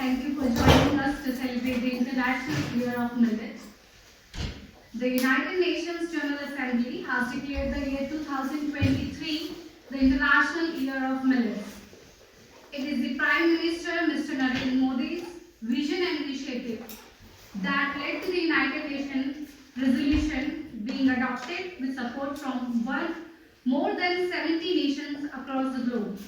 Thank you for joining us to celebrate the International Year of Millet. The United Nations General Assembly has declared the year 2023 the International Year of Millets. It is the Prime Minister, Mr. Narendra Modi's vision and initiative that led to the United Nations resolution being adopted with support from more than 70 nations across the globe.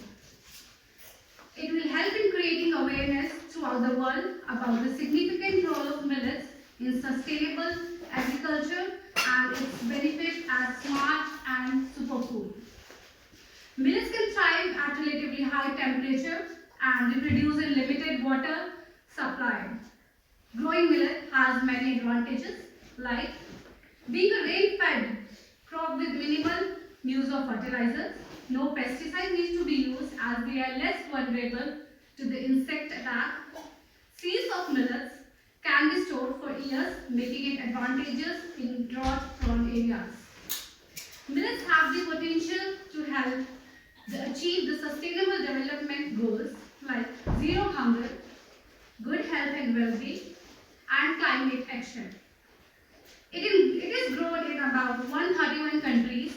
It will help in creating awareness throughout the world about the significant role of millets in sustainable agriculture and its benefit as smart and superfood. Millets can thrive at relatively high temperature and reproduce in limited water supply. Growing millet has many advantages like being a rain-fed crop with minimal use of fertilizers. No pesticide needs to be used as they are less vulnerable to the insect attack. Seeds of millets can be stored for years, making it advantageous in drought-prone areas. Millets have the potential to help achieve the sustainable development goals like zero hunger, good health and well-being, and climate action. It is grown in about 131 countries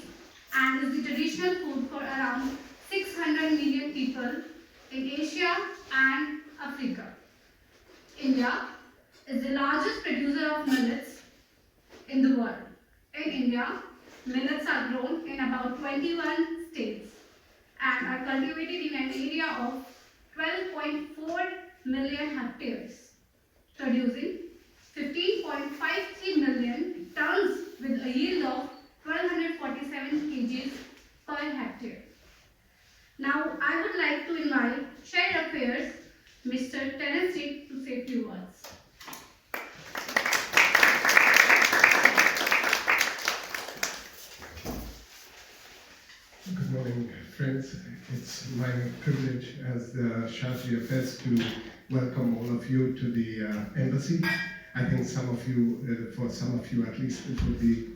and is the traditional food for around 600 million people in Asia and Africa. India is the largest producer of millets in the world. In India, millets are grown in about 21 states and are cultivated in an area of 12.4 million hectares, producing 15.53 million tons with a yield of 1247 kgs per hectare. Now, I would like to invite Shared Affairs, Mr. Terence Dick, to say a few words. Good morning, friends. It's my privilege as the Chargé Affairs to welcome all of you to the embassy. I think some of you, for some of you at least, it will be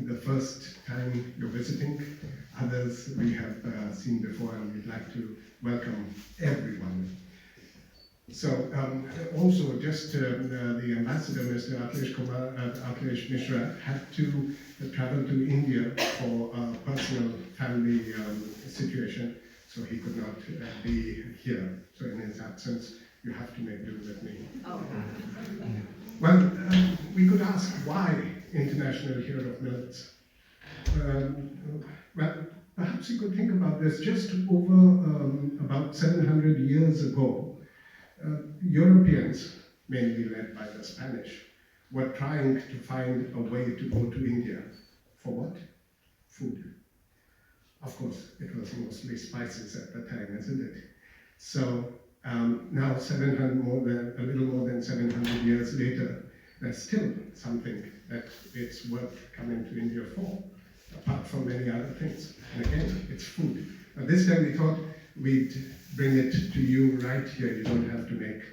the first time you're visiting. Others we have seen before, and we'd like to welcome everyone. So, also just the ambassador, Mr. Akhilesh Mishra, had to travel to India for a personal family situation, so he could not be here. So in his absence, you have to make do with me. Oh. Well, we could ask why International Year of Millets. Well, perhaps you could think about this. Just over about 700 years ago, Europeans, mainly led by the Spanish, were trying to find a way to go to India. For what? Food. Of course, it was mostly spices at the time, isn't it? So now, a little more than 700 years later, there's still something that it's worth coming to India for, apart from many other things. And again, it's food. Now, this time we thought we'd bring it to you right here. You don't have to make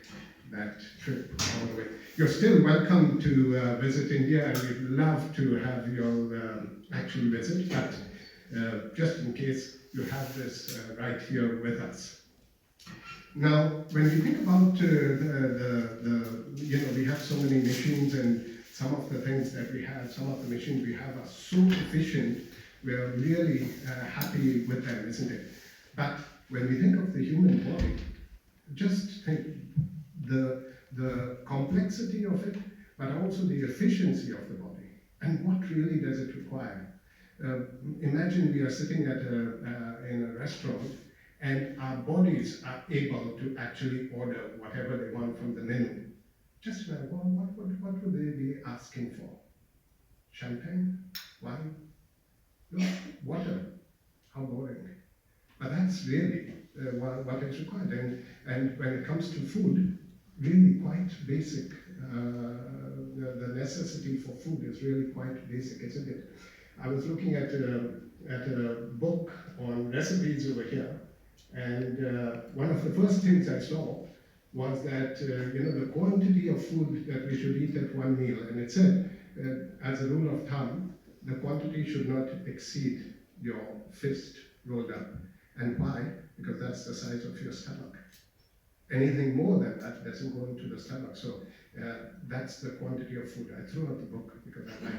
that trip all the way. You're still welcome to visit India, and we'd love to have you actually visit, but just in case, you have this right here with us. Now, when we think about we have so many machines, and some of the things that we have, some of the machines we have are so efficient, we're really happy with them, isn't it? But when we think of the human body, just think the complexity of it, but also the efficiency of the body, and what really does it require? Imagine we are sitting in a restaurant, and our bodies are able to actually order whatever they want from the menu. Just now, what would they be asking for? Champagne? Wine? No, water. How boring. But that's really what is required. And when it comes to food, really quite basic. The necessity for food is really quite basic, isn't it? I was looking at a book on recipes over here, and one of the first things I saw was that the quantity of food that we should eat at one meal, and it said, as a rule of thumb, the quantity should not exceed your fist rolled up. And why? Because that's the size of your stomach. Anything more than that doesn't go into the stomach. So that's the quantity of food. I threw out the book because I like.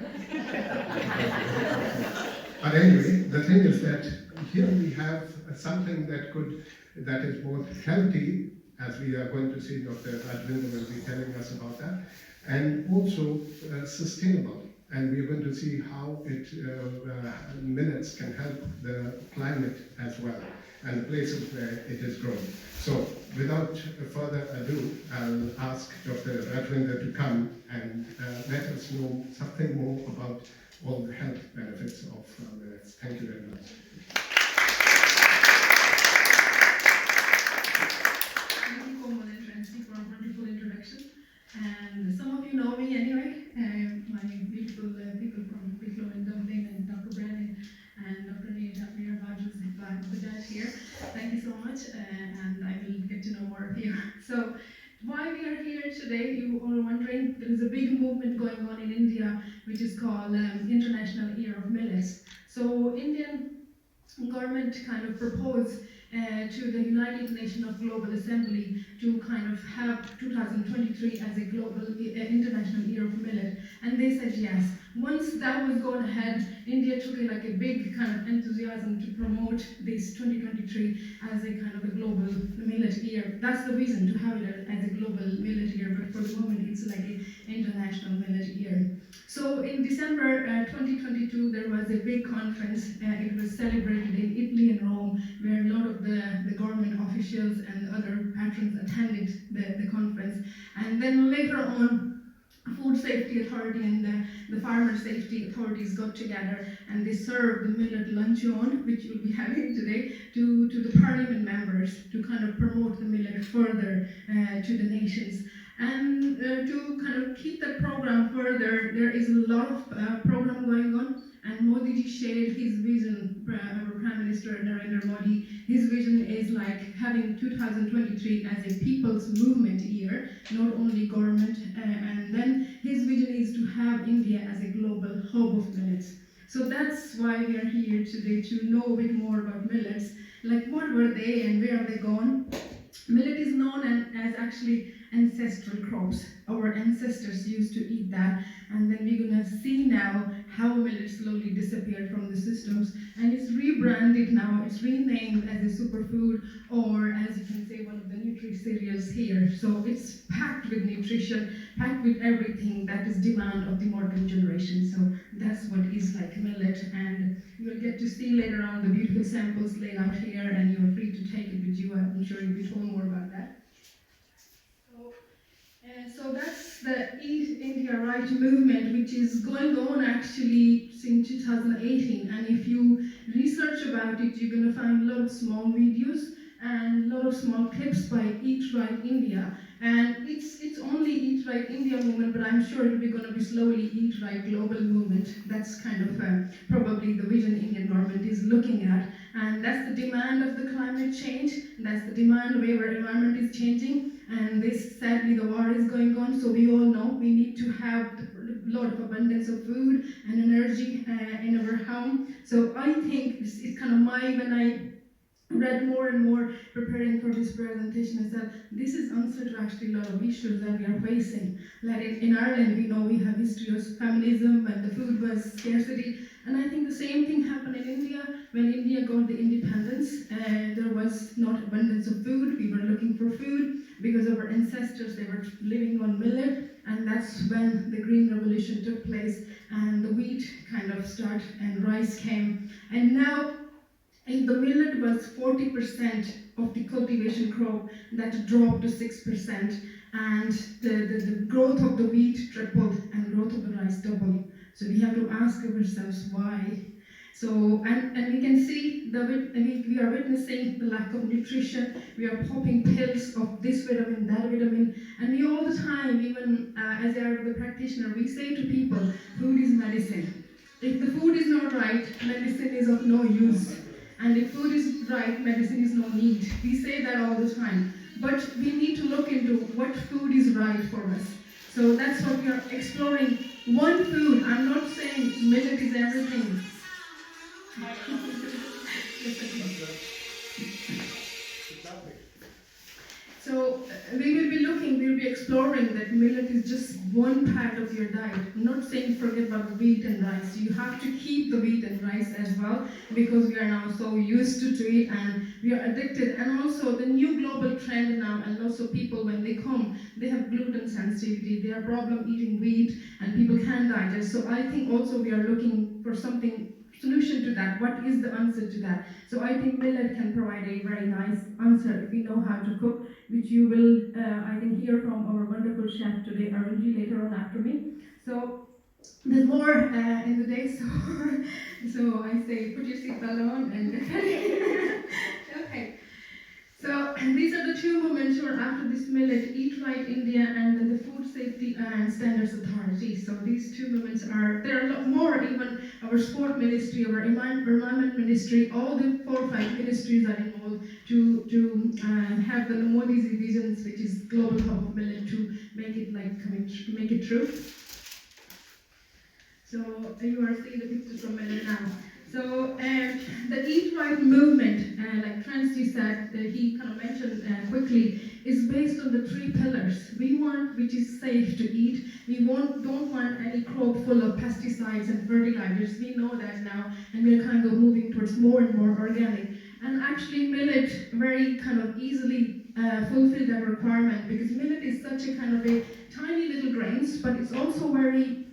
But anyway, the thing is that here we have something that is both healthy, as we are going to see Dr. Rajvinder will be telling us about that, and also sustainable. And we are going to see how millets can help the climate as well, and the places where it is grown. So, without further ado, I'll ask Dr. Rajvinder to come and let us know something more about all the health benefits of millets. Thank you very much. Thank you, Komal and Francie, for a wonderful introduction. And some of you know me anyway, my beautiful people from Wicklow and Dublin, and Dr. Brennan and Dr. Neil Rogers with that here. Thank you so much, and I will get to know more of you. So, why we are here today, you all are wondering, there is a big movement going on in India, which is called International Year of Millets. So, Indian government kind of proposed to the United Nations of Global Assembly to kind of have 2023 as a global international year of millet, and they said yes. Once that was going ahead, India took like a big kind of enthusiasm to promote this 2023 as a kind of a global millet year. That's the reason to have it as a global millet year, but for the moment it's like an international millet year. So in December 2022, there was a big conference. It was celebrated in Italy and Rome, where a lot of the government officials and other patrons attended the conference. And then later on, Food Safety Authority and the Farmer Safety Authorities got together and they served the millet luncheon, which we'll be having today, to the parliament members to kind of promote the millet further to the nations. And to kind of keep that program further, there is a lot of program going on, and Modi ji shared his vision, our Prime Minister Narendra Modi. His vision is like having 2023 as a people's movement year, not only government, and then his vision is to have India as a global hub of millets. So that's why we are here today, to know a bit more about millets, like what were they and where are they gone. Millet is known as actually ancestral crops. Our ancestors used to eat that, and then we're gonna see now how millet slowly disappeared from the systems, and it's rebranded now, it's renamed as a superfood, or as you can say, one of the nutri-cereals here. So it's packed with nutrition, packed with everything that is demand of the modern generation. So that's what is like millet, and you'll get to see later on the beautiful samples laid out here, and you're free to take it with you. I'm sure you'll be told more about that. So that's the Eat India Right movement, which is going on actually since 2018. And if you research about it, you're going to find a lot of small videos and a lot of small clips by Eat Right India. And it's only Eat Right India movement, but I'm sure it'll be going to be slowly Eat Right Global movement. That's kind of probably the vision Indian government is looking at. And that's the demand of the climate change. That's the demand where our environment is changing. And this, sadly, the war is going on, so we all know we need to have a lot of abundance of food and energy in our home. So I think it's kind of when I read more and more preparing for this presentation, I said, this is answer to actually a lot of issues that we are facing. Like in Ireland, we know we have history of feminism and the food was scarcity. And I think the same thing happened in India. When India got the independence, there was not abundance of food. We were looking for food because our ancestors, they were living on millet. And that's when the Green Revolution took place and the wheat kind of started and rice came. And now, if the millet was 40% of the cultivation crop, that dropped to 6%, and the growth of the wheat tripled and growth of the rice doubled. So we have to ask ourselves why. So, and we can see we are witnessing the lack of nutrition. We are popping pills of this vitamin, that vitamin, and we all the time, even as a Ayurveda practitioner, we say to people, food is medicine. If the food is not right, medicine is of no use. And if food is right, medicine is no need. We say that all the time. But we need to look into what food is right for us. So that's what we are exploring. One food. I'm not saying millet is everything. So we'll be exploring that millet is just one part of your diet. I'm not saying forget about wheat and rice. You have to keep the wheat and rice as well because we are now so used to it and we are addicted. And also the new global trend now, and also people when they come, they have gluten sensitivity, they have problem eating wheat, and people can't digest. So I think also we are looking for something solution to that. What is the answer to that? So I think millet can provide a very nice answer if we know how to cook, which you will, I think, hear from our wonderful chef today, Arunji, later on after me. So there's more in the day, so so I say put your seatbelt on and okay. So and these are the two movements who are after this millet, Eat Right India and then the Food Safety and Standards Authority. So these two movements are, there are a lot more, even our sport ministry, our environment ministry, all the 4 or 5 ministries are involved to have the Modi's visions, which is global hub of millet, to make it make it true. So you are seeing the pictures from millet now. So the Eat Right movement, like Francis said, he kind of mentioned quickly, is based on the 3 pillars. We want which is safe to eat. We don't want any crop full of pesticides and fertilizers. We know that now, and we're kind of moving towards more and more organic. And actually, millet very kind of easily fulfill that requirement because millet is such a kind of a tiny little grains, but it's also very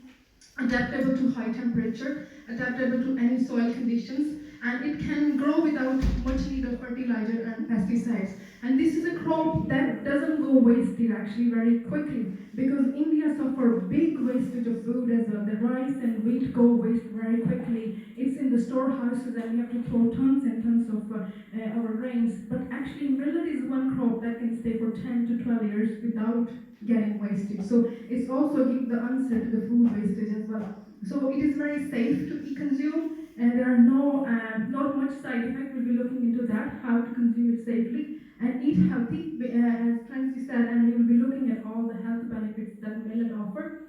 adaptable to high temperature, adaptable to any soil conditions, and it can grow without much need of fertilizer and pesticides. And this is a crop that doesn't go wasted actually very quickly because India suffers big wastage of food as well. The rice and wheat go waste very quickly. It's in the storehouses and we have to throw tons and tons of our grains. But actually millet is one crop that can stay for 10 to 12 years without getting wasted. So it's also give the answer to the food wastage as well. So it is very safe to consume, and there are not much side effect. We'll be looking into that, how to consume it safely and eat healthy, as Francis said, and we will be looking at all the health benefits that millet offer.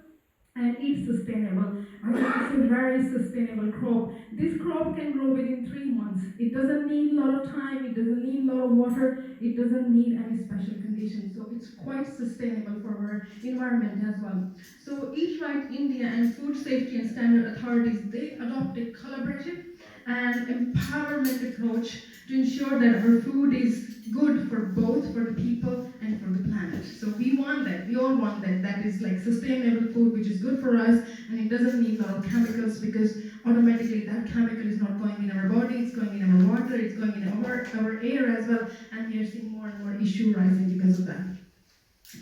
And eat sustainable. I think it's a very sustainable crop. This crop can grow within 3 months. It doesn't need a lot of time, it doesn't need a lot of water, it doesn't need any special conditions. So it's quite sustainable for our environment as well. So Eat Right India and Food Safety and Standard Authorities, they adopt a collaborative and empowerment approach to ensure that our food is good for both for the people and for the planet. So we want that, we all want that. That is like sustainable food which is good for us and it doesn't need a lot of chemicals because automatically that chemical is not going in our body, it's going in our water, it's going in our air as well, and we are seeing more and more issue rising because of that.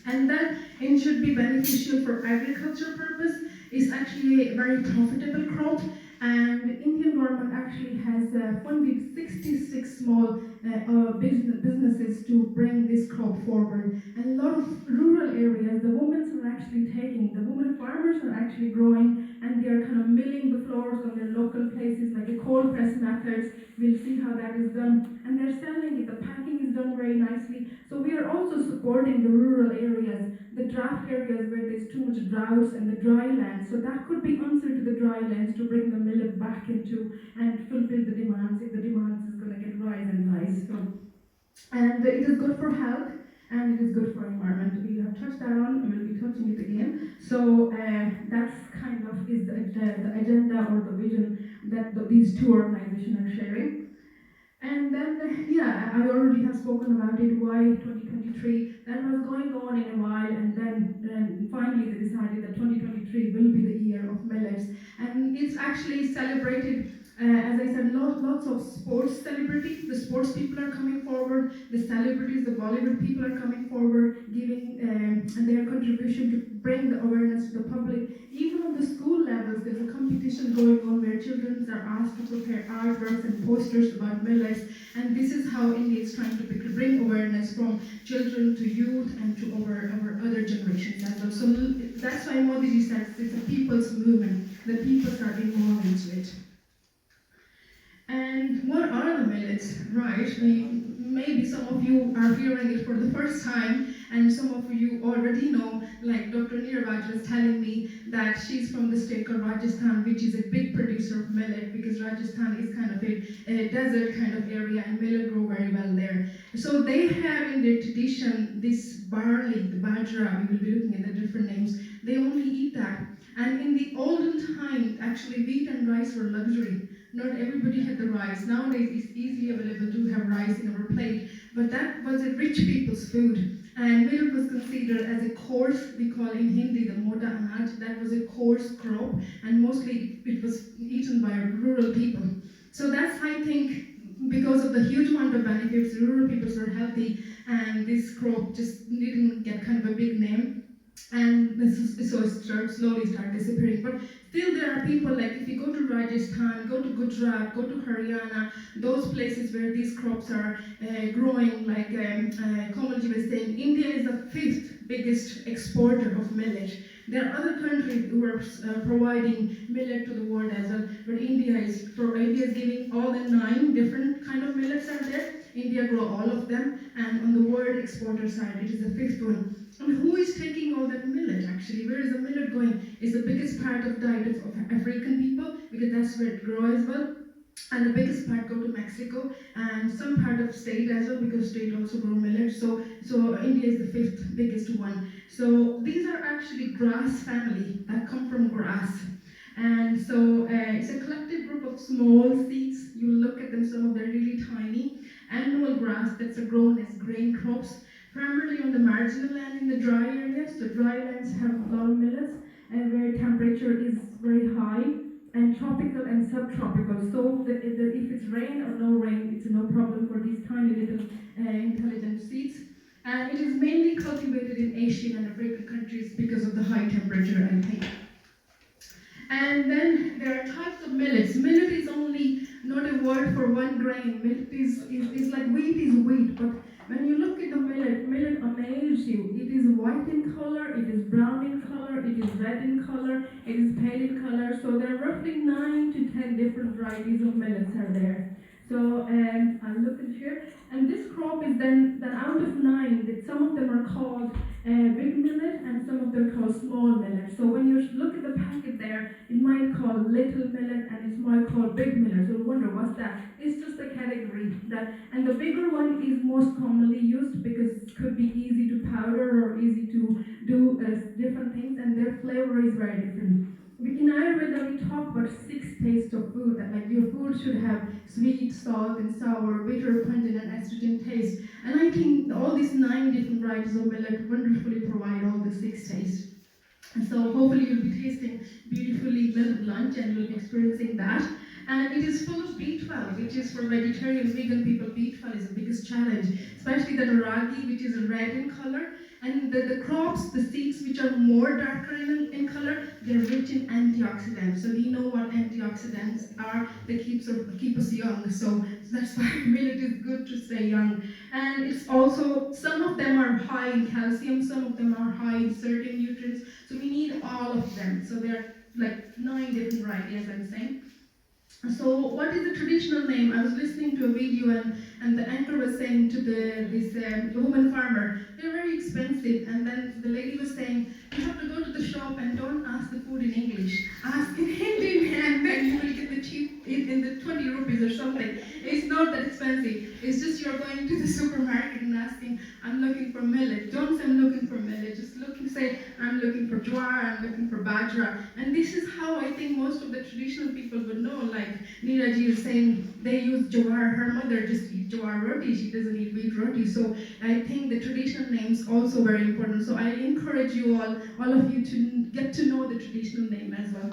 And then it should be beneficial for agriculture purpose. It's actually a very profitable crop, and the Indian government actually has funded 66 small businesses to bring this crop forward. And a lot of rural areas, the women are actually the women farmers are actually growing, and they are kind of milling the floors on their local places, like a cold press methods. We'll see how that is done. And they're selling it, the packing is done very nicely. So we are also supporting the rural areas, the drought areas where there's too much droughts and the dry lands. So that could be answer to the dry lands to bring the millet back into and fulfill the demands if the demands is going to get rise and rise. So, and it is good for health and it is good for environment. We have touched that on and we'll be touching it again. So that's kind of is the agenda or the vision that these two organizations are sharing. And then, yeah, I already have spoken about it, why 2023. That was going on in a while, and then finally they decided that 2023 will be the year of millets. And it's actually celebrated, as I said, lots of sports celebrities. The sports people are coming forward, the celebrities, the Bollywood people are coming forward, giving their contribution to bring the awareness to the public. Even on the school levels, there's a competition going on where children are asked to prepare artworks and posters about millets. And this is how India is trying to bring awareness from children to youth and to our other generations as well. So that's why Modi says it's a people's movement. The people are involved into it. And what are the millets? Right, maybe some of you are hearing it for the first time, and some of you already know, like Dr. Neeraj was telling me that she's from the state called Rajasthan, which is a big producer of millet, because Rajasthan is kind of a desert kind of area, and millet grow very well there. So they have in their tradition this barley, the bajra, we will be looking at the different names, they only eat that. And in the olden time, actually wheat and rice were luxury. Not everybody had the rice. Nowadays it's easily available to have rice in our plate, but that was a rich people's food. And millet was considered as a coarse, we call in Hindi the mota anaj, that was a coarse crop, and mostly it was eaten by rural people. So that's, I think, because of the huge amount of benefits, rural people were healthy, and this crop just didn't get kind of a big name. And so it slowly started disappearing. But still there are people, like if you go to Rajasthan, go to Gujarat, go to Haryana, those places where these crops are growing, like Komalji was saying, India is the 5th biggest exporter of millet. There are other countries who are providing millet to the world as well, but India is giving all the 9 different kind of millets are there. India grow all of them, and on the world exporter side, it is the 5th one. And who is taking all that millet actually? Where is the millet going? It's the biggest part of diet of African people, because that's where it grows as well. And the biggest part go to Mexico, and some part of state as well, because state also grow millet. So India is the 5th biggest one. So these are actually grass family that come from grass. And so it's a collective group of small seeds. You look at them, some of them are really tiny. Annual grass that's grown as grain crops, primarily on the marginal land in the dry areas. So dry lands have a lot of millets, and where temperature is very high, and tropical and subtropical. So if it's rain or no rain, it's no problem for these tiny little intelligent seeds. And it is mainly cultivated in Asian and African countries because of the high temperature, I think. And then there are types of millets. Millet is only not a word for one grain. Millet is like wheat is wheat, but when you look at the millet amazes you. It is white in color, it is brown in color, it is red in color, it is pale in color. So there are roughly 9 to 10 different varieties of millets are there. So I'll look at here, and this crop is then out of 9, that some of them are called big millet and some of them are called small millet. So when you look at the packet there, it might call little millet and it might call big millet. So you wonder what's that? It's just a category that, and the bigger one is most commonly used because it could be easy to powder or easy to do different things, and their flavor is very different. In Ayurveda, we talk about 6 tastes of food, that like your food should have sweet, salt, and sour, bitter, pungent, and astringent taste. And I think all these 9 different varieties of millet wonderfully provide all the 6 tastes. And so hopefully you'll be tasting beautifully millet lunch, and you'll be experiencing that. And it is full of B12, which is for vegetarian, vegan people. B12 is the biggest challenge, especially the ragi, which is red in color. And the crops, the seeds which are more darker in color, they're rich in antioxidants. So we know what antioxidants are. They keep us young. So that's why millet is good to stay young. And it's also, some of them are high in calcium, some of them are high in certain nutrients. So we need all of them. So there are like 9 different varieties, I'm saying. So what is the traditional name? I was listening to a video, and the anchor was saying to this woman farmer, they're very expensive. And then the lady was saying, you have to go to the shop and don't ask the food in English. Ask in Hindi, and then you will get the cheap in the 20 rupees or something. It's not that expensive. It's just you're going to the supermarket and asking, I'm looking for millet. Don't say I'm looking for millet. Just say, I'm looking for jowar, I'm looking for bajra. And this is how I think most of the traditional people would know. Like Neeraji is saying, they use jowar. Her mother just eats jowar roti. She doesn't eat wheat roti. So I think the traditional names also very important. So I encourage you all of you to get to know the traditional name as well.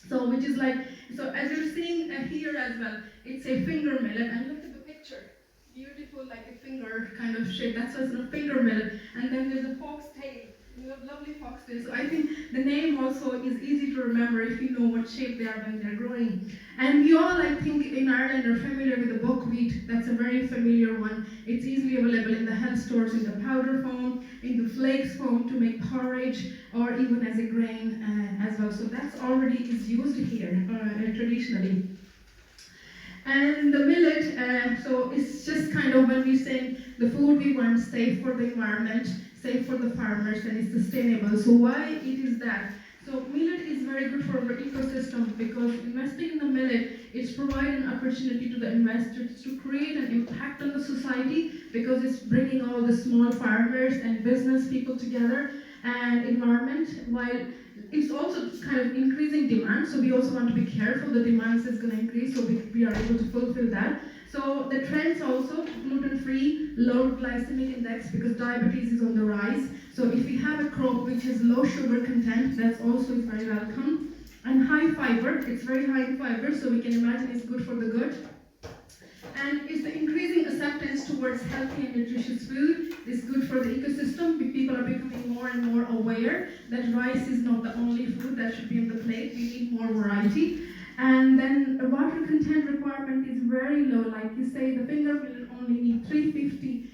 So which is like, so as you're seeing here as well, it's a finger millet. And look at the picture. Beautiful, like a finger kind of shape. That's what's a finger millet. And then there's a fox tail. You have lovely foxtails. So I think the name also is easy to remember if you know what shape they are when they're growing. And we all, I think, in Ireland are familiar with the buckwheat. That's a very familiar one. It's easily available in the health stores in the powder form, in the flakes form to make porridge, or even as a grain as well. So that's already is used here traditionally. And the millet, so it's just kind of when we say the food we want safe for the environment, safe for the farmers, and it's sustainable. So why it is that? So millet is very good for our ecosystem because investing in the millet is providing an opportunity to the investors to create an impact on the society because it's bringing all the small farmers and business people together and environment while it's also kind of increasing demand, so we also want to be careful. The demand is going to increase, so we are able to fulfill that. So the trends also gluten-free, low glycemic index because diabetes is on the rise. So if we have a crop which has low sugar content, that's also is very welcome. And high fiber, it's very high in fiber, so we can imagine it's good for the gut. And it's the increasing acceptance towards healthy and nutritious food. It's good for the ecosystem. People are becoming more and more aware that rice is not the only food that should be on the plate. We need more variety. And then the water content requirement is very low. Like you say, the finger millet only need 350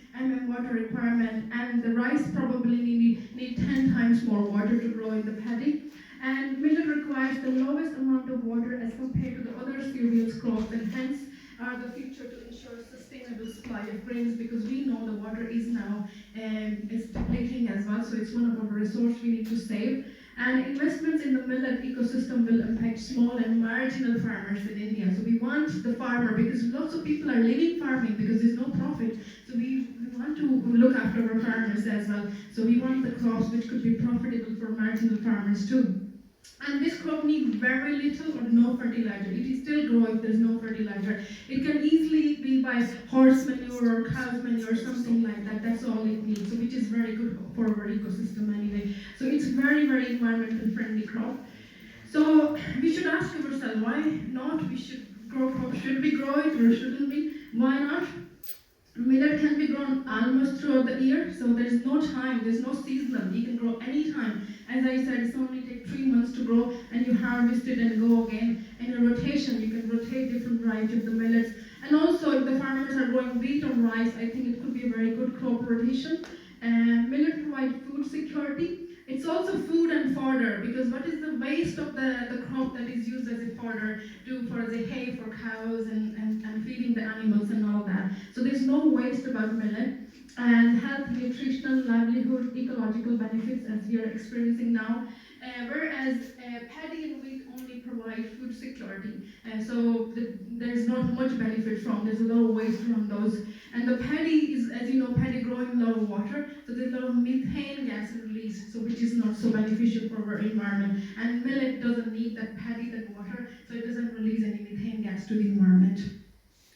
water requirement, and the rice probably need 10 times more water to grow in the paddy. And millet requires the lowest amount of water as compared to the other cereals crops, and hence are the future to ensure sustainable supply of grains because we know the water is now is depleting as well, so it's one of our resources we need to save. And investments in the millet ecosystem will impact small and marginal farmers in India. So we want the farmer because lots of people are living farming because there's no profit. So we want to look after our farmers as well. So we want the crops which could be profitable for marginal farmers too. And this crop needs very little or no fertilizer. It is still grow if there's no fertilizer. It can easily be by horse manure or cow's manure or something like that. That's all it needs, so which is very good for our ecosystem anyway. So it's very, very environmental friendly crop. So we should ask ourselves, why not we should grow crop? Should we grow it or shouldn't we? Why not? Millet can be grown almost throughout the year, so there's no time, there's no seasonal. You can grow anytime. As I said, it's only take 3 months to grow, and you harvest it and go again. And a rotation, you can rotate different varieties of the millets. And also, if the farmers are growing wheat or rice, I think it could be a very good crop rotation. And millet provides food security. It's also food and fodder, because what is the waste of the crop that is used as a fodder for the hay for cows and feeding the animals and all that. So there's no waste about millet. And health, nutritional, livelihood, ecological benefits as we are experiencing now. Whereas paddy and wheat only provide food security. So there's not much benefit from, there's a lot of waste from those. And the paddy is, as you know, paddy growing a lot of water, so there's a lot of methane gas released, so which is not so beneficial for our environment. And millet doesn't need that paddy, that water, so it doesn't release any methane gas to the environment.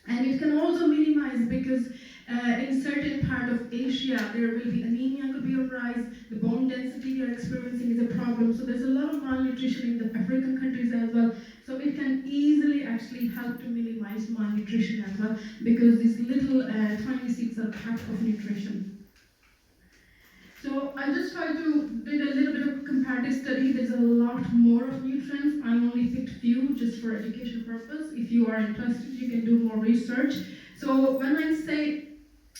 And it can also minimize because in certain part of Asia, there will be anemia could be on rise, the bone density we are experiencing is a problem, so there's a lot of malnutrition in the African countries as well. So it can easily actually help to minimize malnutrition as well, because these little tiny seeds are packed of nutrition. So I just tried to did a little bit of comparative study. There's a lot more of nutrients. I only picked few just for education purpose. If you are interested, you can do more research. So when I say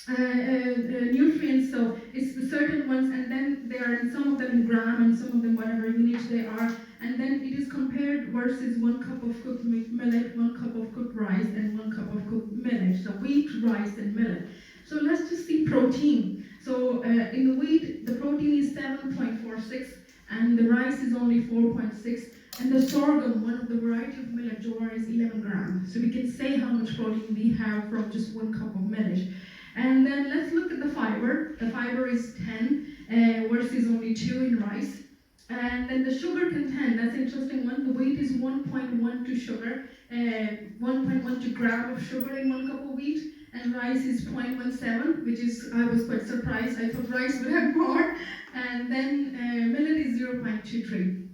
nutrients, so it's the certain ones, and then they are in some of them in gram and some of them whatever units they are, and then it is compared versus 1 cup of cooked millet, 1 cup of cooked rice, and 1 cup of cooked millet. So wheat, rice, and millet. So let's just see protein. So in the wheat, the protein is 7.46, and the rice is only 4.6, and the sorghum, one of the variety of millet, jowar, is 11 grams. So we can say how much protein we have from just 1 cup of millet. And then let's look at the fiber. The fiber is 10 versus only 2 in rice. And then the sugar content, that's an interesting one. The wheat is 1.12 sugar, 1.12 gram of sugar in 1 cup of wheat. And rice is 0.17, which is, I was quite surprised. I thought rice would have more. And then millet is 0.23.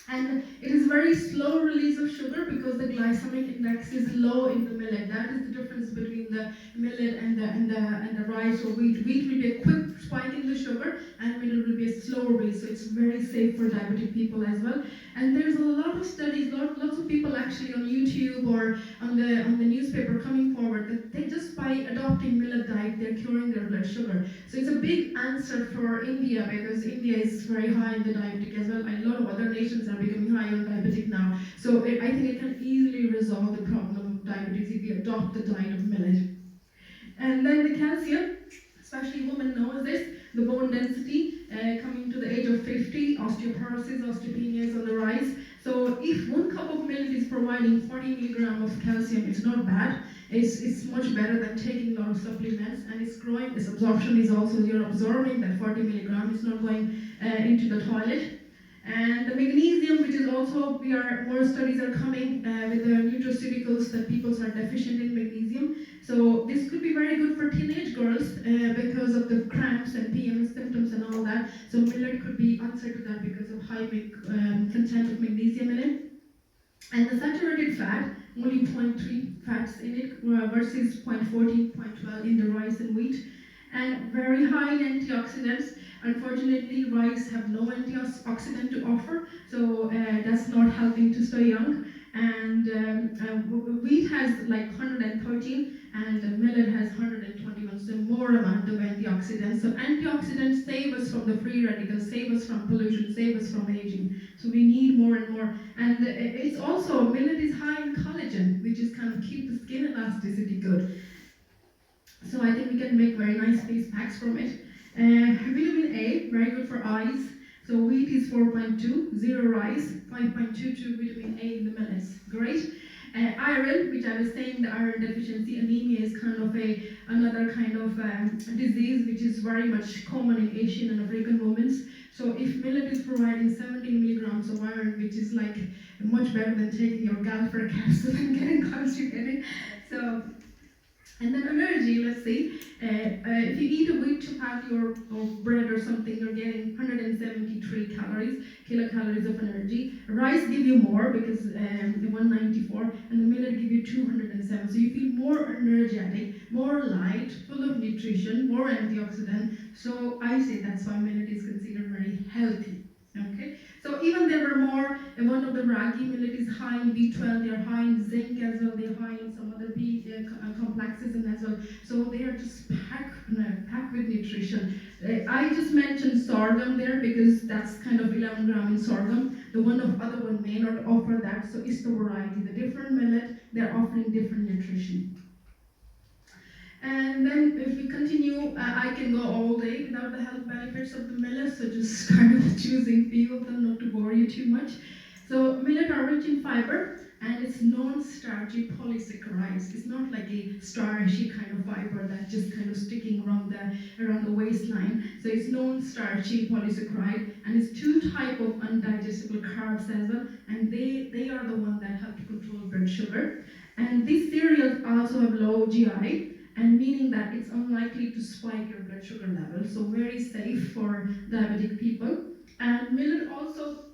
And it is very slow release of sugar because the glycemic index is low in the millet. That is the difference between the millet and the rice or wheat. Wheat will be a quick spike in the sugar, and millet will be a slower release. So it's very safe for diabetic people as well. And there's a lot of studies, lots of people actually on YouTube or on the newspaper coming forward that they just by adopting millet diet, they're curing their blood sugar. So it's a big answer for India because India is very high in the diabetic as well. And a lot of other nations are becoming high on diabetic now. So I think it can easily resolve the problem diabetes if you adopt the diet of millet. And then the calcium, especially women know this, the bone density coming to the age of 50, osteoporosis, osteopenia is on the rise. So if 1 cup of millet is providing 40 milligrams of calcium, it's not bad. It's much better than taking a lot of supplements, and it's growing. Its absorption is also, you're absorbing that 40 milligrams, it's not going into the toilet. And the magnesium, which is also, more studies are coming with the nutraceuticals that people are deficient in magnesium. So this could be very good for teenage girls because of the cramps and PMS symptoms and all that. So millet could be answered to that because of high content of magnesium in it. And the saturated fat, only 0.3 fats in it versus 0.14, 0.12 in the rice and wheat. And very high in antioxidants. Unfortunately, rice have no antioxidant to offer, so that's not helping to stay young. And wheat has like 113, and millet has 121, so more amount of antioxidants. So antioxidants save us from the free radicals, save us from pollution, save us from aging. So we need more and more. And it's also, millet is high in collagen, which is kind of keep the skin elasticity good. So I think we can make very nice face packs from it. Vitamin A, very good for eyes. So wheat is 4.2, 0 rice, 5.22 vitamin A in the millets. Great. Iron, which I was saying, the iron deficiency, anemia is kind of another kind of disease which is very much common in Asian and African women. So if millet is providing 17 milligrams of iron, which is like much better than taking your Galfer capsule and getting constipated. So. And then energy, let's see, if you eat a wheat chapati or bread or something, you're getting 173 kilocalories of energy. Rice give you more because 194, and the millet give you 207. So you feel more energetic, more light, full of nutrition, more antioxidant. So I say that's why millet is considered very healthy. Okay, so even there were more, one of the ragi millet is high in B12, they're high in zinc as well, they're high in some other B complexes and as well. So they are just packed with nutrition. I just mentioned sorghum there because that's kind of 11 grams in sorghum. The other one may not offer that, so it's the variety. The different millet, they're offering different nutrition. And then if we continue, I can go all day without the health benefits of the millet, so just kind of choosing few of them not to bore you too much. So millet are rich in fiber, and it's non-starchy polysaccharides. It's not like a starchy kind of fiber that's just kind of sticking around the waistline. So it's non-starchy polysaccharide, and it's 2 types of undigestible carbs as well, and they are the ones that help to control blood sugar. And these cereals also have low GI, and meaning that it's unlikely to spike your blood sugar level, so very safe for diabetic people. And millet also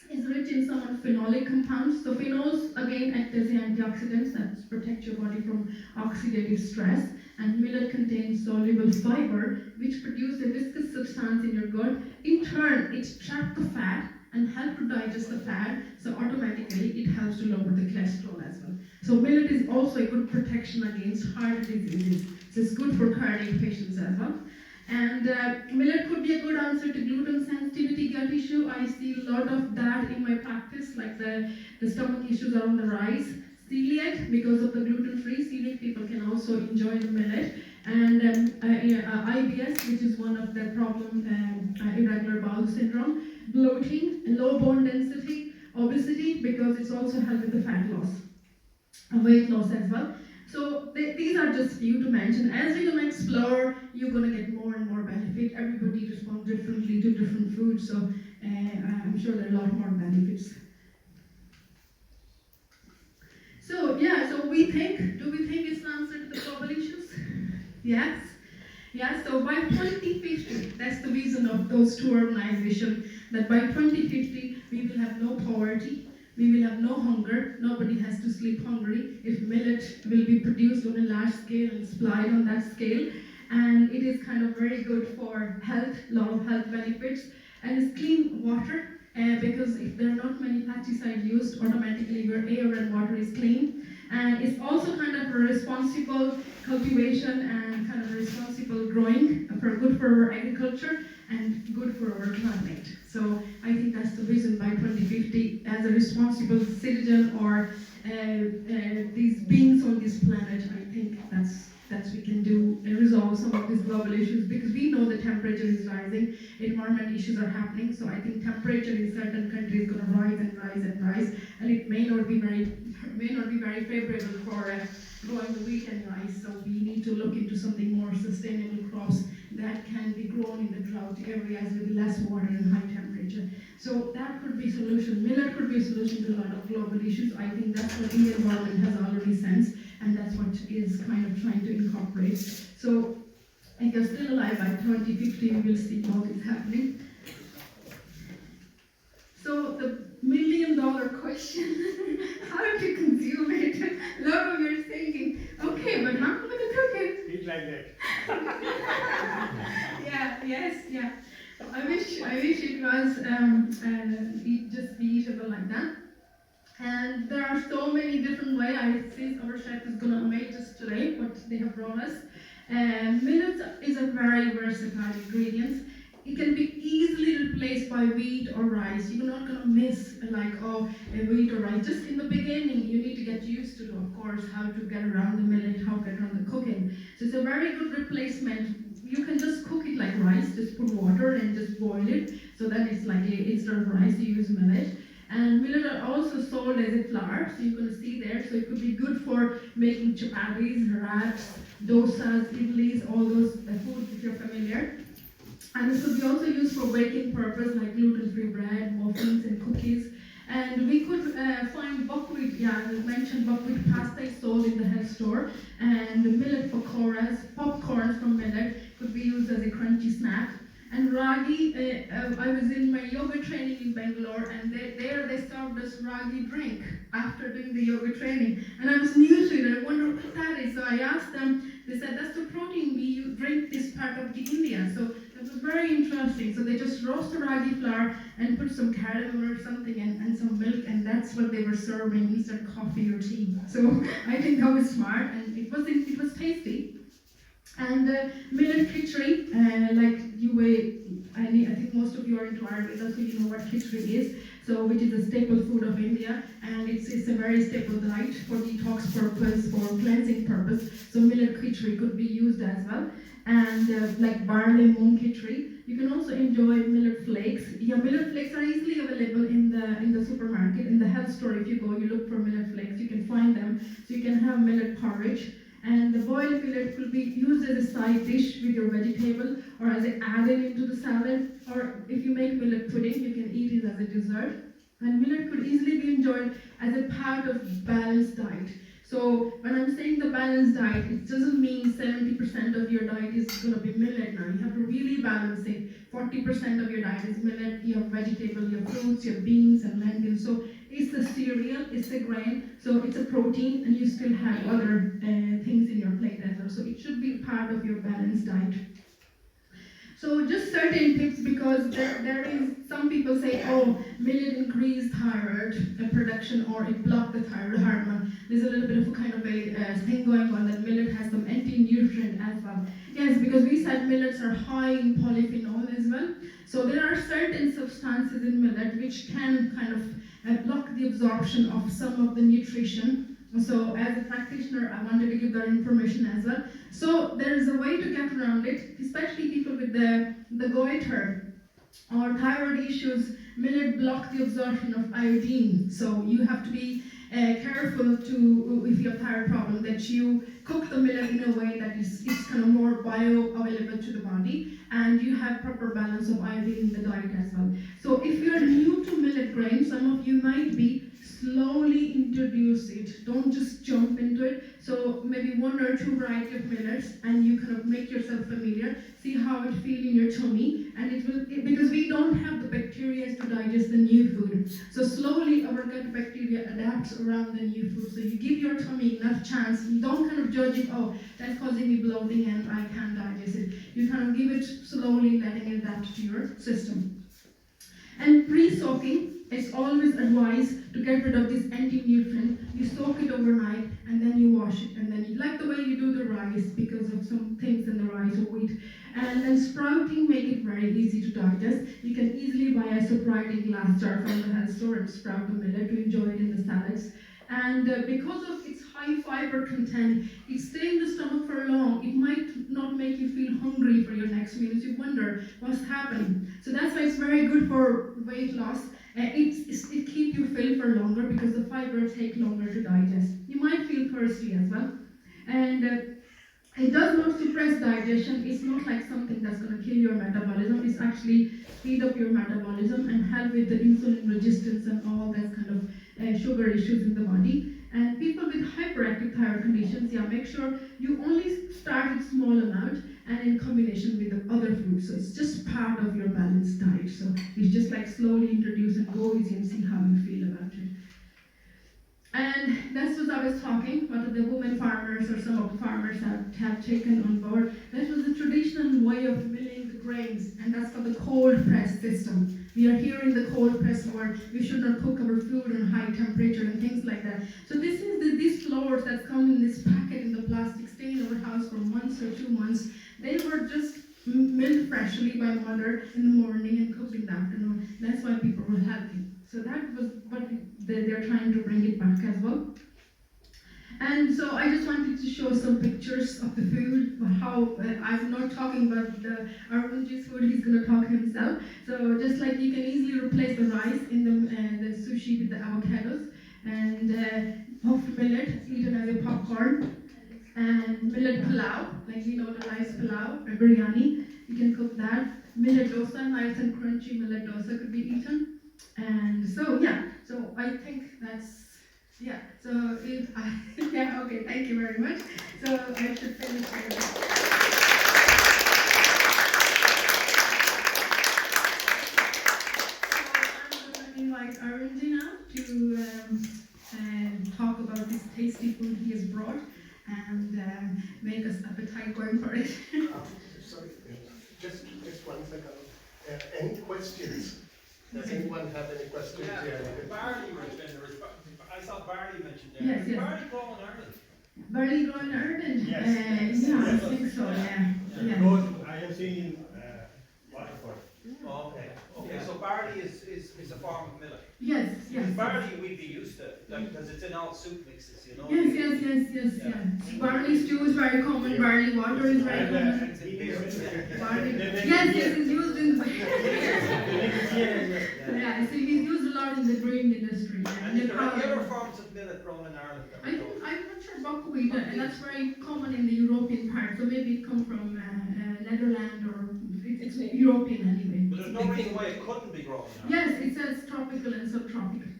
is rich in some phenolic compounds. So phenols again act as antioxidants that protect your body from oxidative stress. And millet contains soluble fiber, which produce a viscous substance in your gut. In turn, it traps the fat and help to digest the fat, so automatically it helps to lower the cholesterol as well. So millet is also a good protection against heart diseases. So it's good for cardiac patients as well. And millet could be a good answer to gluten sensitivity gut issue. I see a lot of that in my practice, like the stomach issues are on the rise. Celiac, because of the gluten-free, celiac people can also enjoy the millet. And IBS, which is one of the problem, irregular bowel syndrome, bloating, low bone density, obesity, because it's also helped with the fat loss, weight loss as well. So these are just few to mention. As you're going to explore, you're going to get more and more benefit. Everybody responds differently to different foods, so I'm sure there are a lot more benefits. So yeah, so do we think it's an answer to the global issues? Yes. Yeah, so by 2050, that's the vision of those 2 organizations, that by 2050, we will have no poverty, we will have no hunger, nobody has to sleep hungry if millet will be produced on a large scale and supplied on that scale. And it is kind of very good for health, a lot of health benefits. And it's clean water, because if there are not many pesticides used, automatically your air and water is clean. And it's also kind of a responsible cultivation and kind of responsible growing, good for our agriculture and good for our climate. So So I think that's the vision by 2050 as a responsible citizen or these beings on this planet. I think that's we can do and resolve some of these global issues, because we know the temperature is rising, environment issues are happening. So I think temperature in certain countries is going to rise and rise and rise, and it may not be very favorable for growing the wheat and rice. So we need to look into something more sustainable crops that can be grown in the drought areas with less water and high temperature. So that could be a solution. Millet could be a solution to a lot of global issues. I think that's what Indian government has already sensed, and that's what is kind of trying to incorporate. So if you're still alive by 2050, we will see all this happening. So the million-dollar question, how do you consume it? A lot of you are thinking, okay, but how am I going to cook it? Eat like that. Yeah. I wish it was just be eatable like that. And there are so many different ways. I see our chef is going to make us today what they have brought us. Millet is a very versatile ingredient. It can be easily replaced by wheat or rice. You're not going to miss wheat or rice. Just in the beginning, you need to get used to, of course, how to get around the millet, how to get around the cooking. So it's a very good replacement. You can just cook it like rice, just put water and just boil it. So then it's like instead of rice, you use millet. And millet are also sold as a flour, so you're going to see there. So it could be good for making chapatis, wraps, dosas, idlis, all those foods if you're familiar. And this could be also used for baking purpose, like gluten-free bread, muffins, and cookies. And we could find buckwheat, as I mentioned, buckwheat pasta is sold in the health store. And millet popcorns from millet could be used as a crunchy snack. And ragi, I was in my yoga training in Bangalore, and there they served us ragi drink after doing the yoga training. And I was new to it, I wondered what that is. So I asked them, they said, that's the protein we drink this part of the India. So that was very interesting. So they just roast the ragi flour and put some cardamom or something and some milk, and that's what they were serving instead of coffee or tea. So I think that was smart, and it was tasty. And millet khichdi, I think most of you are into Ayurveda, so you know what khichdi is. So which is a staple food of India, and it's a very staple diet for detox purpose, for cleansing purpose. So millet khichdi could be used as well. And like barley moong khichdi, you can also enjoy millet flakes. Yeah, millet flakes are easily available in the supermarket. In the health store, if you go, you look for millet flakes, you can find them. So you can have millet porridge. And the boiled millet could be used as a side dish with your vegetable, or as an add-in into the salad, or if you make millet pudding, you can eat it as a dessert. And millet could easily be enjoyed as a part of balanced diet. So when I'm saying the balanced diet, it doesn't mean 70% of your diet is going to be millet now. You have to really balance it. 40% of your diet is millet, you have vegetable, you have fruits, you have beans and lentils. So it's a cereal, it's a grain, so it's a protein, and you still have other things in your plate as well. So it should be part of your balanced diet. So just certain tips, because there is, some people say, oh, millet increase thyroid production, or it block the thyroid hormone. There's a little bit of a kind of a thing going on that millet has some anti-nutrient as well. Yes, because we said millets are high in polyphenol as well. So there are certain substances in millet which can kind of block the absorption of some of the nutrition. So as a practitioner, I wanted to give that information as well. So there is a way to get around it, especially people with the goiter or thyroid issues. Millet block the absorption of iodine. So you have to be careful to, if you have thyroid problem, that you cook the millet in a way that is kind of more bioavailable to the body, and you have proper balance of iodine in the diet as well. So if you are new to millet grain, some of you might be, slowly introduce it. Don't just jump into it. So maybe 1 or 2 variety of millets, and you kind of make yourself familiar. See how it feels in your tummy, and it will, because we don't have the bacteria to digest the new food. So slowly our gut bacteria adapts around the new food. So you give your tummy enough chance. You don't kind of judge it, oh, that's causing me bloating and I can't digest it. You kind of give it slowly, letting it adapt to your system. And pre-soaking, it's always advised to get rid of this anti-nutrient. You soak it overnight and then you wash it, and then you, like the way you do the rice, because of some things in the rice or wheat. And then sprouting make it very easy to digest. You can easily buy a sprouting glass jar from the health store and sprout the millet to enjoy it in the salads. And because of its high fiber content, it stays in the stomach for long. It might not make you feel hungry for your next meal. You wonder what's happening. So that's why it's very good for weight loss. It keeps you filled for longer because the fiber take longer to digest. You might feel thirsty as well. And it does not suppress digestion. It's not like something that's going to kill your metabolism. It's actually speed up your metabolism and help with the insulin resistance and all that kind of sugar issues in the body. And people with hyperactive thyroid conditions, make sure you only start with small amount and in combination with the other foods. So it's just part of your balanced diet. So it's just like slowly introduce and go easy and see how you feel about it. And that's what I was talking, what the women farmers or some of the farmers have taken on board. That was the traditional way of milling the grains, and that's called the cold press system. We are here in the cold press where we should not cook our food on high temperature and things like that. So this is these flours that come in this packet in the plastic, stay in our house for months or 2 months. They were just milled freshly by mother in the morning and cooked in the afternoon. That's why people were healthy. So that was what they're trying to bring it back as well. And so I just wanted to show some pictures of the food, how I'm not talking about Arunji's food, he's going to talk himself. So just like you can easily replace the rice in the sushi with the avocados, and puffed millet eaten as a popcorn, and millet pulao, like we know the rice pulao, or biryani, you can cook that. Millet dosa, nice and crunchy millet dosa could be eaten. And so so I think that's so if I okay, thank you very much. So I should finish here. So I'm going to invite Arunji now to talk about this tasty food he has brought and make us appetite going for it. Sorry, just 1 second. Any questions? Does anyone have any questions? Yeah, barley was mentioned. I saw barley mentioned there. Yes, yes. Barley grown in Ireland. Barley grown in Ireland? Yes. I think so, yeah. Both I have seen in Waterford. Oh, okay, so barley is a form of millet. Yes. Barley we'd be used to, because it's in all soup mixes, you know. Yes. Barley stew is very common, barley water is very common. It's in beer. Barley. Yes, it's used in so he's used a lot in the grain industry. And is there any other forms of millet grown in Ireland? I'm not sure buckwheat, and that's very common in the European part, so maybe it comes from Netherlands or it's European anyway. But there's no reason why it couldn't be grown in Ireland. Yes, it says tropical and subtropical.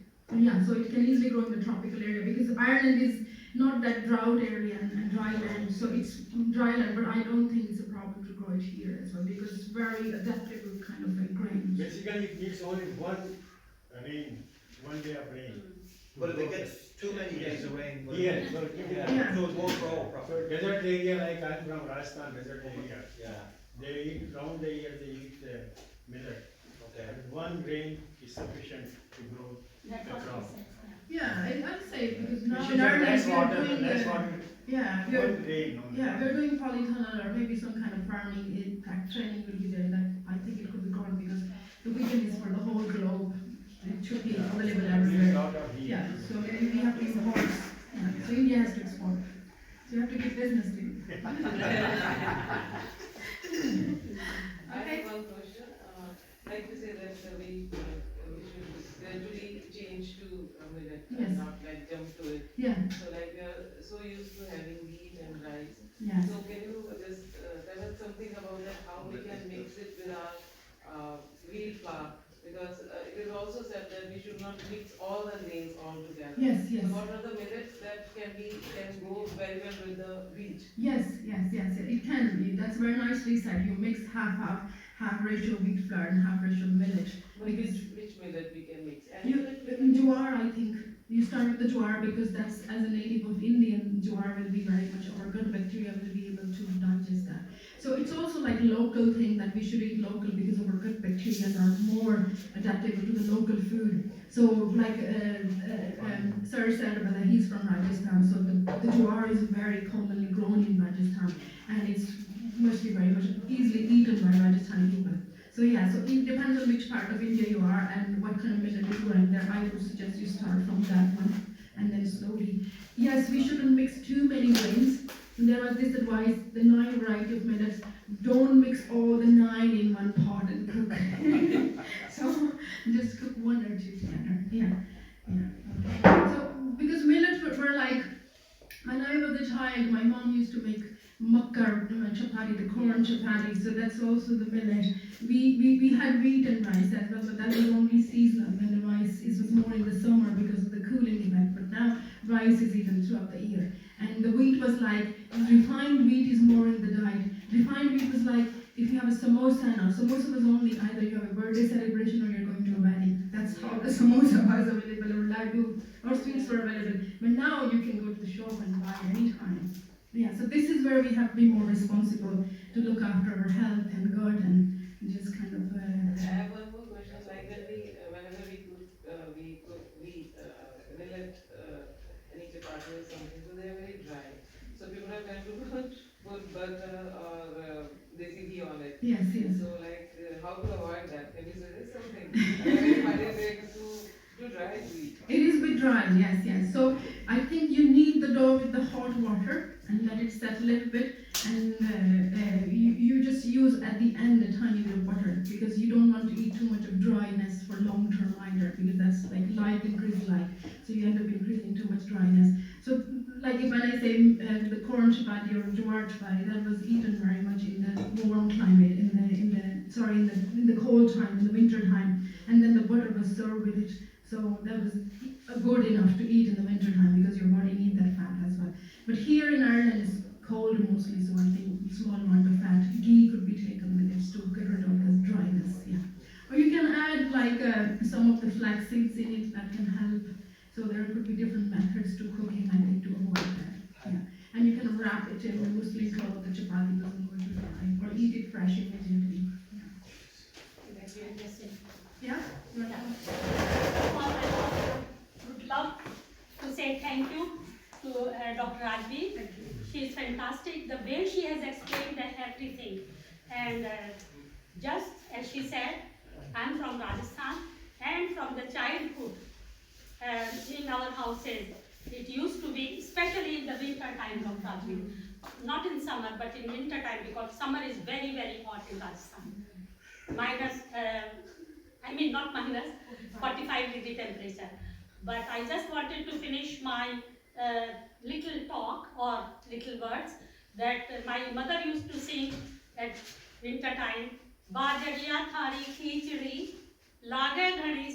So it can easily grow in the tropical area because Ireland is not that drought area and dry land, so it's dry land, but I don't think it's a problem to grow it here as well because it's very adaptable kind of a grain. Basically, it needs only one day of rain. But if it gets too many days of rain, So it won't grow properly. So desert area, like I'm from Rajasthan, desert area. Yeah. They eat round the year. They eat millet. Okay. And one grain is sufficient to grow the crop. I'd say because now It's in just Ireland less we are water, doing less water. One grain only. we're doing polytunnel or maybe some kind of farming training will be there that I think it could be grown because the vision is for the whole globe. It should be available There's a everywhere. lot of heat. So maybe we have to import. So India has to export. So you have to give business to it. I have one question. Like you say that we should gradually change to millet Yes. and not like jump to it. So like we are so used to having wheat and rice. Yes. So can you just tell us something about that, how we can mix it with our wheat flour? Because it is also said that we should not mix all the grains all together. Yes. So what are the millets that can go very well with the wheat? Yes. It can be. That's very nicely said. You mix half ratio wheat flour and half ratio millet. Which millet we can mix? Jowar, I think. You start with the jowar because that's, as a native of Indian, jowar will be very much, our gut bacteria will be able to digest that. So it's also like local thing that we should eat local because our gut bacteria are more adaptable to the local food. So like Sir said that he's from Rajasthan, so the jowar is very commonly grown in Rajasthan and it's mostly very much easily eaten by Rajasthani people. So yeah, so it depends on which part of India you are and what kind of millet is growing there. I would suggest you start from that one and then slowly. Yes, we shouldn't mix too many grains. There was this advice, the 9 variety of millets, don't mix all the 9 in one pot and cook. So just cook 1 or 2 together. Yeah. Okay. So because millets were like, when I was a child, my mom used to make makkar chapati, the corn chapati, so that's also the millet. We had wheat and rice as well, but that was only seasonal, and the rice was more in the summer because of the cooling effect, but now rice is eaten throughout the year. And the wheat was like, refined wheat is more in the diet. Refined wheat was like, if you have a samosa now, samosa was only either you have a birthday celebration or you're going to a wedding. That's how the samosa was available, or laddu, or sweets were available. But now you can go to the shop and buy anytime. Yeah, so this is where we have to be more responsible to look after our health and gut and just kind of. I have one more question. Like whenever we cook wheat, millet, any chapati or something, so they are very dry. So people are going to put butter or desi ghee on it. Yes, yes. So like, how to avoid that? Can you suggest something? I find it very too dry to eat. It is a bit dry, yes, yes. So I think you knead the dough with the hot water and let it set a little bit, and you just use at the end a tiny bit of butter, because you don't want to eat too much of dryness for long term either, because that's like increases like, so you end up increasing too much dryness. So like when I say the corn chapati or jowar chapati, that was eaten very much in the warm climate, in the cold time, in the winter time, and then the butter was served with it. So that was good enough to eat in the winter time because your body needs that fat as well. But here in Ireland it's cold mostly, so I think small amount of fat. Ghee could be taken with it to get rid of the dryness, yeah. Or you can add like some of the flax seeds in it, that can help. So there could be different methods to cooking, I think, to avoid that. Yeah. And you can wrap it in the muesli cloth, the chapati doesn't go to dry, or eat it fresh immediately. Yeah? I would love to say thank you to Dr. Rajvi. She is fantastic. The way she has explained everything. And just as she said, I'm from Rajasthan, and from the childhood in our houses, it used to be, especially in the winter time, Dr. Rajvi. Not in summer, but in winter time, because summer is very, very hot in Rajasthan. Not minus, 45-degree temperature. But I just wanted to finish my little talk or little words that my mother used to sing at winter time. Bajariya thari khichdi, lage ghani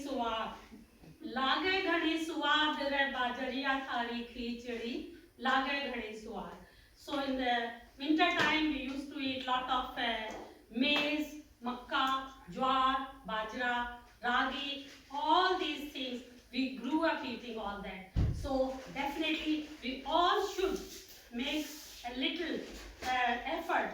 suwad re bajariya thari khichdi, lage ghani suwad. So in the winter time we used to eat lot of maize, makka, jowar, bajra, ragi, all these things. We grew up eating all that. So definitely we all should make a little effort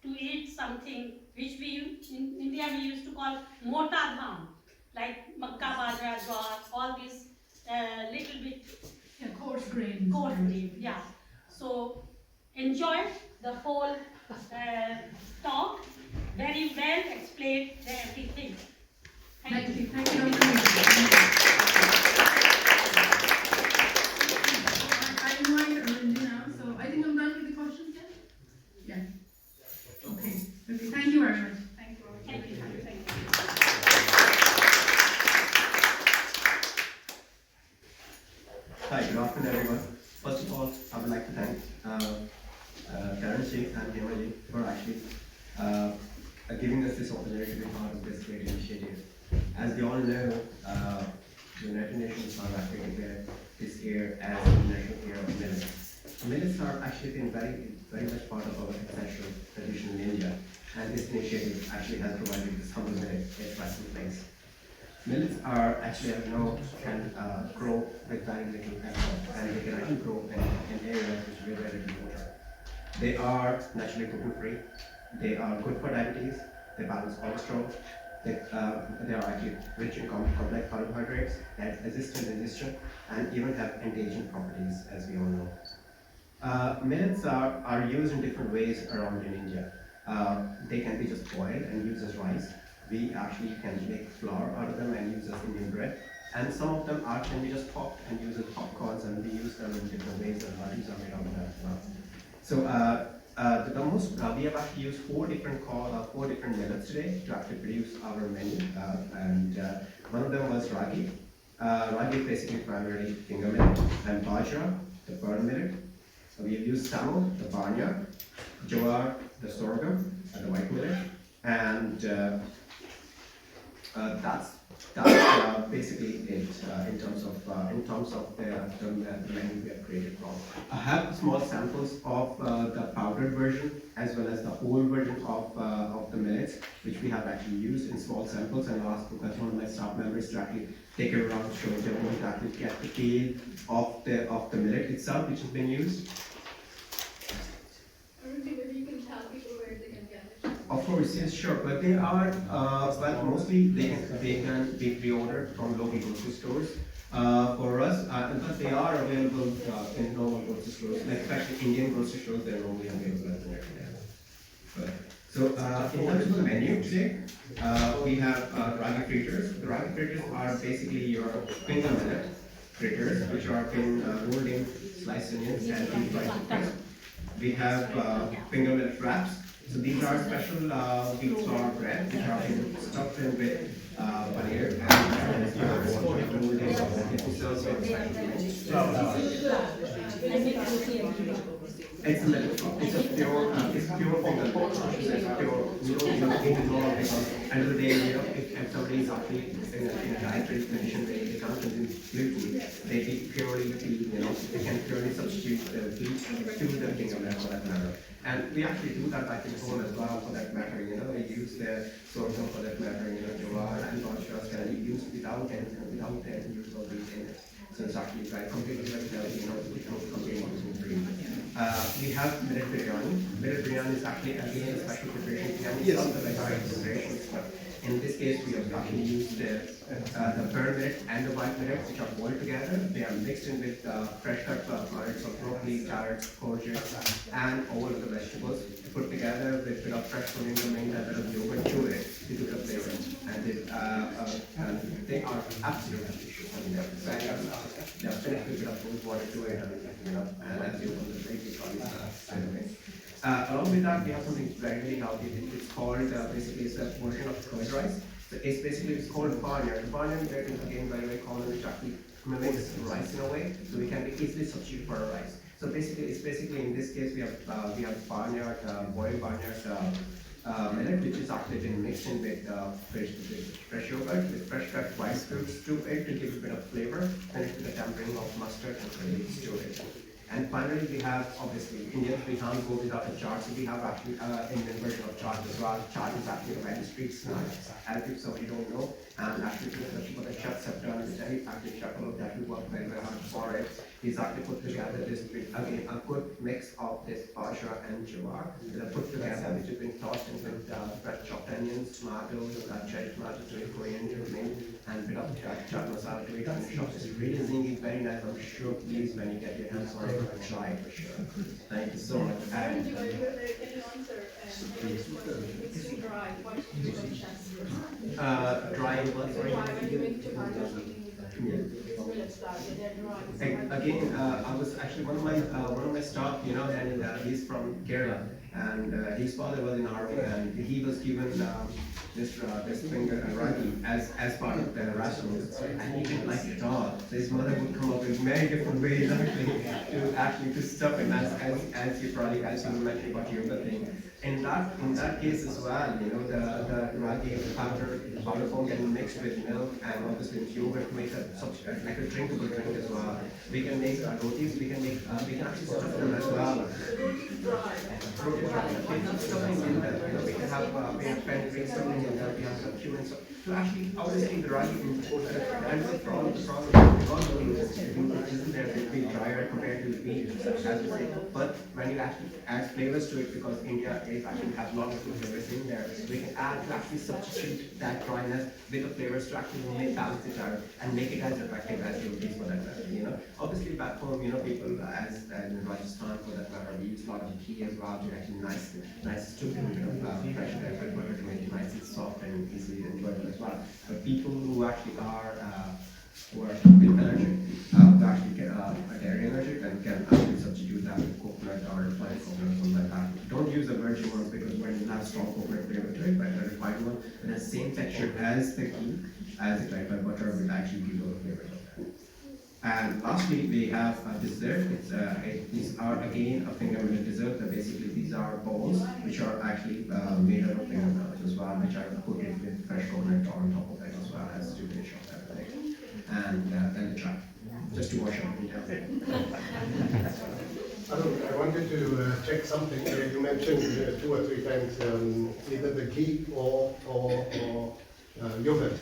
to eat something which we in India we used to call mota dham, like makka, bajra, jowar, all these little bit Coarse grains. coarse grain. Yeah. So enjoy the whole talk. Very well explained everything. Thank you. Thank you, Dr. I invite Arvind now, so I think I'm done with the questions yet? Yeah. Okay. Okay, thank you very much. Thank you. Thank you. Thank you. Hi, good afternoon everyone. First of all, I would like to thank Karan Singh and Hema for actually giving us this opportunity to be part of this great initiative. As we all know, the United Nations South Africa declared this year as the National Year of Millets. Millets are actually been very much part of our ancestral tradition in India, and this initiative actually has provided this humble millet its rightful place. Millets are actually, can grow with very little effort, and they can actually grow in areas which are very little water. They are naturally gluten-free. They are good for diabetes. They balance cholesterol. They are actually rich in complex carbohydrates, that resistant, and even have anti-aging properties, as we all know. Millets are used in different ways around in India. They can be just boiled and used as rice. We actually can make flour out of them and use as Indian bread. And some of them can be just popped and used as popcorns, and we use them in different ways, and varieties are made out of that as well. So we have actually used four different millets today to actually produce our menu, and one of them was ragi. Ragi is basically primarily finger millet, and bajra, the burn millet. So we have used samo, the barnyard, jowar, the sorghum, and the white millet, and that's basically it in terms of the menu we have created from. I have small samples of the powdered version as well as the whole version of the millets, which we have actually used in small samples, and I'll ask one of my staff members to actually take it around, show them to actually get the feel of the millet itself, which has been used. Maybe you can tell people where they can get it. Of course, yes, sure. But they are, well, mostly they can be pre-ordered from local grocery stores. For us, but they are available in normal grocery stores, like especially Indian grocery stores. They're normally available at the net. So, in terms of the menu today, we have ragi fritters. The ragi fritters are basically your finger millet fritters, which are been rolled in sliced onions and deep fried to crisp. We have finger millet wraps. So these are special wheat flour bread, which are stuffed in with paneer and rolled in it's a millet flour. It's pure finger millet. It's pure. You don't eat it normal because end of the day, if somebody is actually in a dietary condition, they can't consume gluten. They purely they can purely substitute the wheat to the finger millet for that matter. And we actually do that back in home as well for that matter, we use the sorghum for that matter, jowar and bajra can be used without any use of wheat in it. So it's actually very completely vegetarian, completely gluten-free. We have millet biryani. Millet biryani is actually again a special preparation. We can use other vegetarian preparations, but in this case we have actually used the burn millet and the white millet, which are boiled together. They are mixed in with fresh cut flowers of broccoli, carrots, courgettes, and all of the vegetables put together with a bit of fresh coriander, mint, and a bit of yogurt to it to do the flavor. And they are absolutely they're finished with a bit of cold water to it, and as you on the plate, you probably along with that, we have something very healthy. It's called basically it's a version of curd rice. So it's called barnyard. The barnyard bread is again very common, which actually mimics rice in a way, so we can easily substitute for rice. So basically in this case we have barnyard boiled barnyard millet, which is actually been mixed in with fresh yogurt with fresh cut white fruits to it to give a bit of flavor, finished with a tempering of mustard and chilies to it. And finally, we have obviously Indians. We can't go without a chaat. So we have actually Indian version of chaat as well. Chaat is actually a very street snack, as if somebody don't know. And actually, what the chefs have done is actually chef that we work very hard for it. He's actually put together this again a good mix of this bajra and jowar that are put together, which has been tossed in with fresh chopped onions, tomatoes, cherry tomatoes, coriander, mint, and a bit of chaat masala to it. And the shop is really zingy, very nice. I'm sure please when you get your hands on it, try it for sure. Thank you so much. And Can you answer it's too dry? Why should you do chest? dry what? Sorry. Why when you make chapati these millets they're dry? Again, I was actually one of my staff, and he's from Kerala, and his father was in army, and he was given this finger ragi as part of the rations, and he didn't like it at all. So his mother would come up with many different ways actually to stuff him as you mentioned about yoga thing. In that case as well, the ragi powder form getting mixed with milk and obviously with yogurt to make like a drinkable drink as well. We can make rotis. We can actually stuff them as well. Roti dry. We can have fenugreek stuffing in there. We have some cumin. to actually, obviously, the rice is important, and the problem, because the wheat isn't there to be drier compared to the wheat, as you say, but when you actually add flavors to it, because India is actually has a lot of flavors in there, we can add to actually substitute that dryness with the flavors to actually make balance it out and make it as effective as it is for that matter, you know. Obviously back home, you know, people as in Rajasthan for that matter, we use a lot of ghee as well to actually nice stew, you know, fresh butter to make it nice and soft and easy enjoyable as well. But people who actually are who are allergic, who actually get a dairy allergic and can actually substitute that with coconut or refined coconut or something like that. Don't use the virgin ones because when you have strong coconut flavor to it, but the refined one, it has the same texture as the ghee, as the clarified butter will actually give you the flavor of that. And lastly, we have a dessert. These are again a finger millet dessert. Basically, these are balls which are actually made out of finger millet as well, which are coated with fresh coconut on top of it as well as to finish off everything. And then the chai, just to wash up. Arun, I wanted to check something. You mentioned 2 or 3 times either the ghee or yogurt.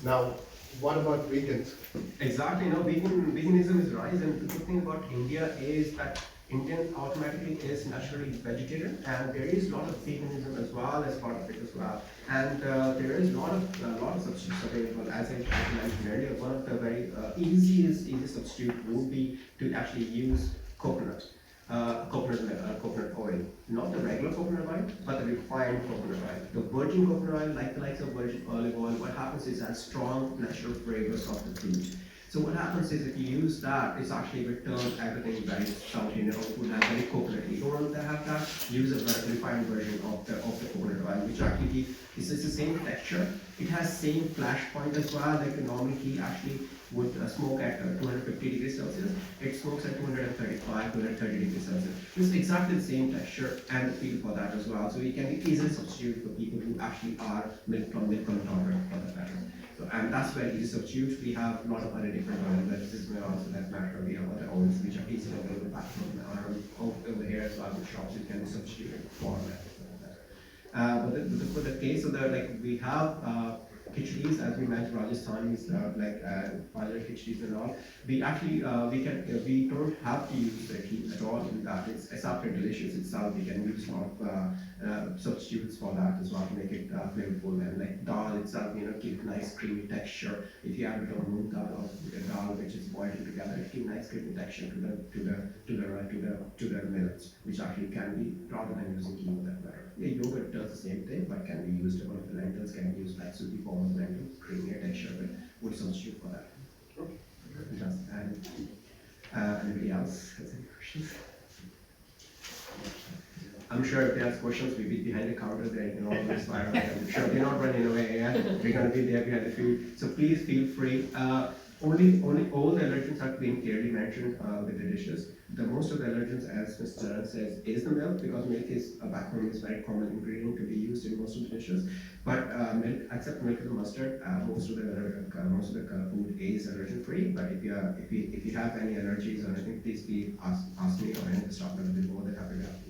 Now, what about vegans? Exactly, you know, veganism is rising. And the good thing about India is that Indian automatically is naturally vegetarian, and there is a lot of veganism as well as part of it as well. And there is a lot of substitutes available. As I mentioned earlier, one of the very easiest substitute would be to actually use coconut. Coconut oil, not the regular coconut oil, but the refined coconut oil. The virgin coconut oil, like the likes of virgin olive oil, what happens is it has strong natural flavors of the fruit. So what happens is if you use that, it's actually return everything very salty and food and very coconutty. You don't want to have that, use a very refined version of the coconut oil, which actually is the same texture. It has same flash point as well, like a normal ghee actually would smoke at 250 degrees Celsius. It smokes at 235, 230 degrees Celsius. It's exactly the same texture and feel for that as well. So it can be easily substituted for people who actually are milk intolerant for that matter. So, and that's very easy to substitute. We have a lot of other different oils, that is also that matter. We have other oils which are easily available back over here as well. The shops you can substitute for that. But for the case of we have khichdis, as we mentioned, Rajasthanis, Pajari khichdis and all. We actually we don't have to use the ghee at all in that. It's after delicious itself. We can use a lot of substitutes for that as well to make it flavorful, and like dal itself, you know, give nice creamy texture. If you add it on moong dal or dal which is boiled together, it gives nice creamy texture to the millets, which actually can be rather than using ghee for that matter. Yeah, yogurt does the same thing, but can be used. One of the lentils can be used like soupy form of lentil, creamier texture, but would substitute for that. Just anybody else has any questions? I'm sure if they ask questions, we'll be behind the counter there, you can always fire away. I'm sure we're not running away, yeah? We're gonna be there behind the food. So please feel free. Only all the allergens are being clearly mentioned with the dishes. The most of the allergens, as Mr. Charan says, is the milk, because milk is back home is very common ingredient to be used in most of the dishes. But milk, except milk and mustard, most of the food is allergen free. But if you have any allergies or anything, please ask me or any of the staff members. We'll be more than happy to help you.